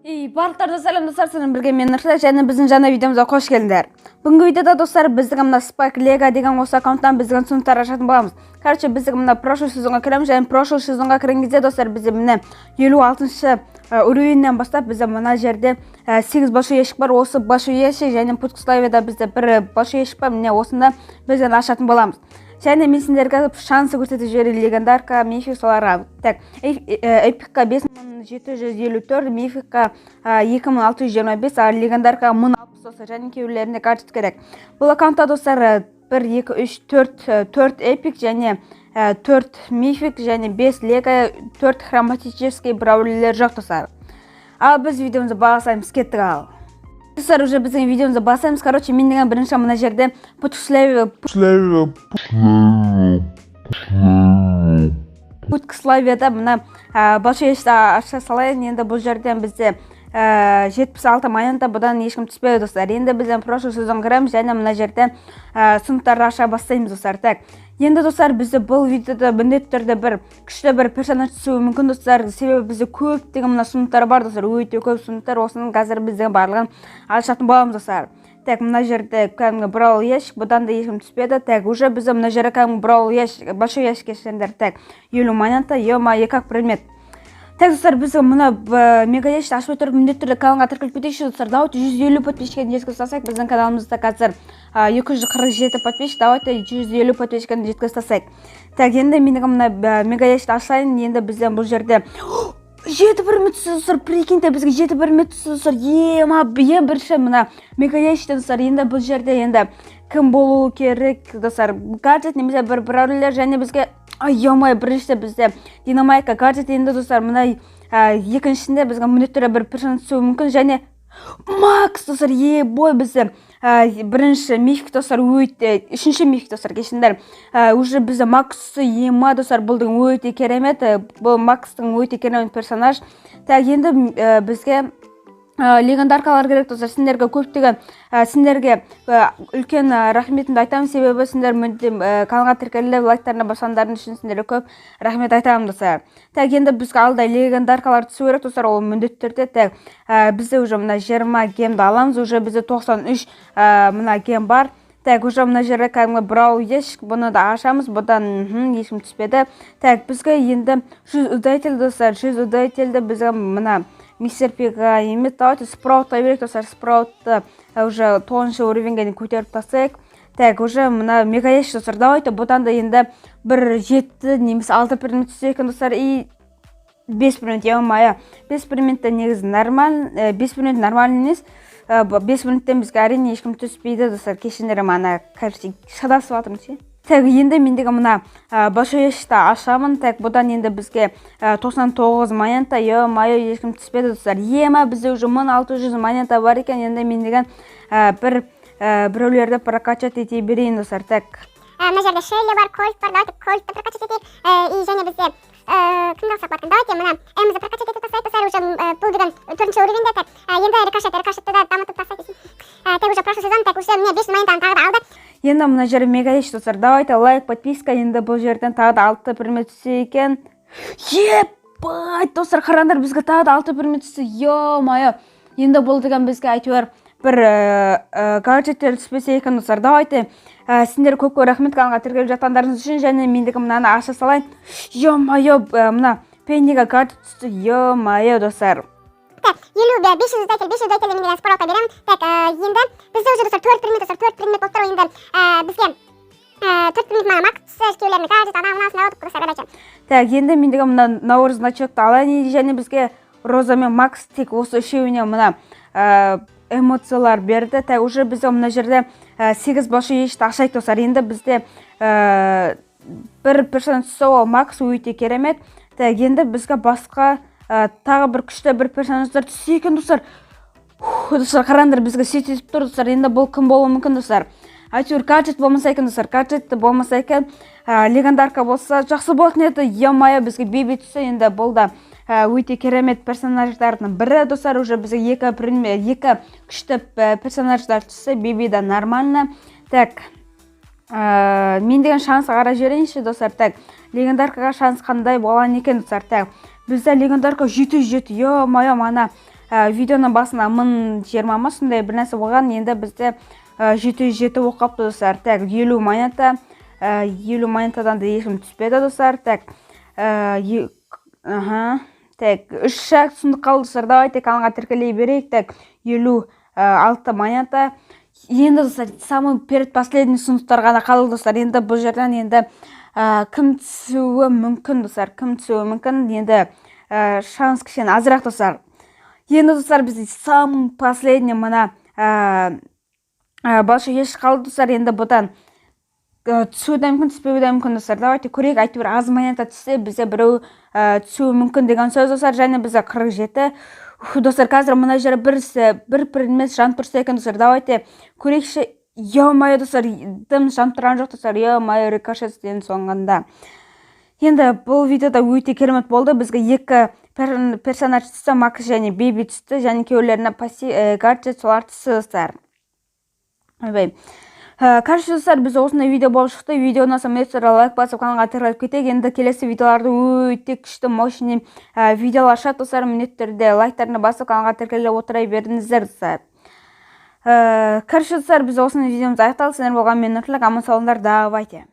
Барлықтарына сәлем достар, сіздермен бірге мен Нұрша, және біздің жаңа видеомызға қош келдіңдер. Бүгінгі видеода достар, біздің мына Spike Lego деген осы аккаунттан біздің түсініктер ашатын боламыз. Короче, біздің мына прошлый сезонға кіреміз, және прошлый сезонға кірген кезде достар, бізде міне 56-шы уровеннен бастап бізде мына жерде 8 большой ящик бар. Осы большой ящик және путславияда бізде бір большой ящик бар. Міне осында бізден ашатын боламыз. Және мен сендерге шансы көрсетіп жіберейін легендарка, мифик соларға. Так, эпикка 5754, мификка 2625, а легендарка 1060 достар. Және кейбіреулеріне гаджет керек. Бұл аккаунтта достар 1, 2, 3, 4 эпик және 4 мифик және 5 лего, 4 хроматический браулерлер жоқ достар. Ал біз видеомызды бағасаймыз, кеттік ал. Достар, уже біздің видеомызды басаймыз. Короче, мен деген бірінші мына жерде Путславияда мына большой ящикті аша салайын. Енді бұл жерден бізде 76 майонта, бұдан ешкім түспейді достар. Енді бізден прошлый сезон кіреміз және мына жерден сыныптарды аша бастаймыз достар. Так, енді достар, бізде бұл видеода міндетті түрде бір күшті бір персонаж түсуі мүмкін достар. Себебі бізде көптеген мына сыныптар бар достар. Өте көп сыныптар, осының қазір біздің барлығын ашатын боламыз достар. Так, мына жерде кәдімгі браул ящик, бұдан да ешкім түспеді. Так, уже бізде мына жерде кәдімгі браул ящик, большой ящик ешендер. Так, 70 монета, ё-моё, как предмет. Так, достар, біз мұны мега ящикті ашып отырып міндетті түрде каналға тіркеліп кетейікші достар. Давайте 150 подписчиктерін жеткізіп тастайық. Біздің каналымызда қазір 247 подписчик. Давайте 150 подписчиктерін жеткізіп тастайық. Так, енді менің мына мега ящикті ашайын. Енді бізден бұл жерде 7 предмет достар. Прикиньте, бізге 7 предмет достар. Ең бірінші мына мега ящиктен достар. Енді бұл жерде енді кім болуы керек достар? Гаджет немесе бір браулерлер және бізге ё-моё, бірінші бізде динамайка гаджет. Енді достар, мына екіншісінде бізге міндетті түрде бір персонаж түсуі мүмкін және Макс достар. Бой бізде бірінші мифик достар, өте үшінші мифик достар, кешіндер. Уже бізде Максы ема достар, бұлдың өте керемет, бұл Макстың өте керемет персонаж. Так, енді бізге легендаркалар керек достар. Сендерге көптеген сендерге үлкен рахметімді айтамын, себебі сендер каналға тіркеліп лайктарына басқандарың үшін сендерге көп рахмет айтамын достар. Так, енді бізге алда легендаркалар түсу керек достар, ол міндетті түрде. Так, бізде уже мына 20 гемді аламыз, уже бізде 93 мына гем бар. Так, уже мына жерде кәдімгі браул ящик, бұны да ашамыз, бұдан ешкім түспеді. Так, бізге енді 100 удатель достар, 100 удательді бізге мына Мистер Пига емес, давайте спраутта берек достар. Спраутты уже 9 уровенге көтеріп тастайық. Так, уже мына мега ящик достар. Давайте бұдан да енді бір 7 немесе 6 предмет түсейік достар. И 5 предмет, ё-моё, 5 предметті негізі нормально, 5 предмет нормально емес. 5 предметтен бізге әрине ешкім түспейді достар. Кешіндері мана шадасып атырмыз ше. Так, енді мендегі мына большой ящикті ашамын. Так, бұдан енді бізге 99 монета, ё-моё, ешкім түспеді достар. Ема бізде уже 1600 монета бар екен. Енді мендеген бір біреулерді прокачать ете берейін достар. Так, мына жерде Шелли бар, Кольт бар. Давайте Кольтты прокачать етейік. И және бізде кімді алсақ болады? Давайте мына Эмізді прокачать етіп тастайық достар. Уже бұл деген 4-ші уровенде. Так, енді рикошетті да дамытып тастайық. Так, уже прошлый сезон, так, уже міне 5 монетаны тағы да алды. Енді мына жерде мега ящик достар. Давайте лайк, подписка. Енді бұл жерден тағы да 6 предмет түссе екен. Ебать достар, қараңдар, бізге тағы да 6 предмет түссе. Ё-моё. Енді бұл деген бізге әйтеуір бір гаджеттер түспесе екен достар. Давайте сендер көп рахмет каналға тіркеліп жатқандарыңыз үшін, және мендегі мынаны аша салайын. Ё-моё, мына Пенниға гаджет түсті. Ё-моё достар. Так, 500 удатель мен деген споралқа беремін. Так, енді бізде уже достар 4 предмет достар, 4 предмет болып тұр. Енді бізге 4 предмет мана Макс, кейбіреулеріне гаджет, анау-мынаусын алып достар, рабача. Так, енді мендегі мына Наурыз значокты алайын, және бізге Роза мен Макс тек осы үшеуіне мына эмоциялар берді. Так, уже бізде мына жерде 8 большой ящикті ашайық достар. Енді бізде бір персонаж түссе, ол Макс өте керемет. Так, енді бізге басқа тағы бір күшті бір персонаждар түссе екен достар. Достар, қараңдар, бізге сөйтіп тұр достар. Енді бұл кім болуы мүмкін достар? Әйтеуір гаджет болмаса екен достар. Гаджетті болмаса екен, легендарка болса жақсы болатын еді. Ё-моё, бізге Биби түссе, енді бұл да өте керемет персонаждардың бірі достар. Уже бізге екі күшті персонаждар түссе, Биби да нормально. Так, мен деген шансы қара жерейінші достар. Так, легендаркаға шанс қандай болған екен достар. Так, бізде легендарка 707, ё-моё, мана видеоның басына 1020 ма сондай бір нәрсе болған. Енді бізде 707 болып қалыпты достар. Так, 50 монета, 50 монетадан да ешкім түспеді достар. Так, так, 3 шақ сұндық қалды достар. Давайте каналға тіркелей берейік. Так, 56 монета. Енді достар, самый предпоследний сұндықтар ғана қалды достар. Енді бұл жерден енді кім түсуі мүмкін достар. Кім түсуі мүмкін. Енді шанс кішкене азырақ достар. Енді достар, бізде самый последний мына балшы еш қалды достар. Енді бұдан түсуі де мүмкін, түспеуі де мүмкін достар. Давайте көрейік. Әйтеуір аз монета түссе, бізде біреу түсуі мүмкін деген сөз достар. Және бізде 47. Достар, қазір мына жері бір емес жанып тұрса екен достар. Давайте көрейікші. Ё-моё достар, дым жанып тұрған жоқ достар. Ё-моё, рикошет деген соңғанда. Енді бұл видеода өте керемет болды. Бізге 2 персонаж түсті, Макс және Бейби түсті, және кеулеріне гаджет солар түсті достар. Короче достар, біз осындай видео болып шықты. Видео ұнаса лайк басып каналға тіркеліп кетейік. Енді келесі видеоларды өте күшті мощный видеолар шығады достар. Міндетті түрде лайктарына басып каналға тіркеліп отыра беріңіздер достар. Короче достар, біз осындай видеомыз аяқталды. Сіздер болған мен Нұртілек, аман сау болыңдар, давайте.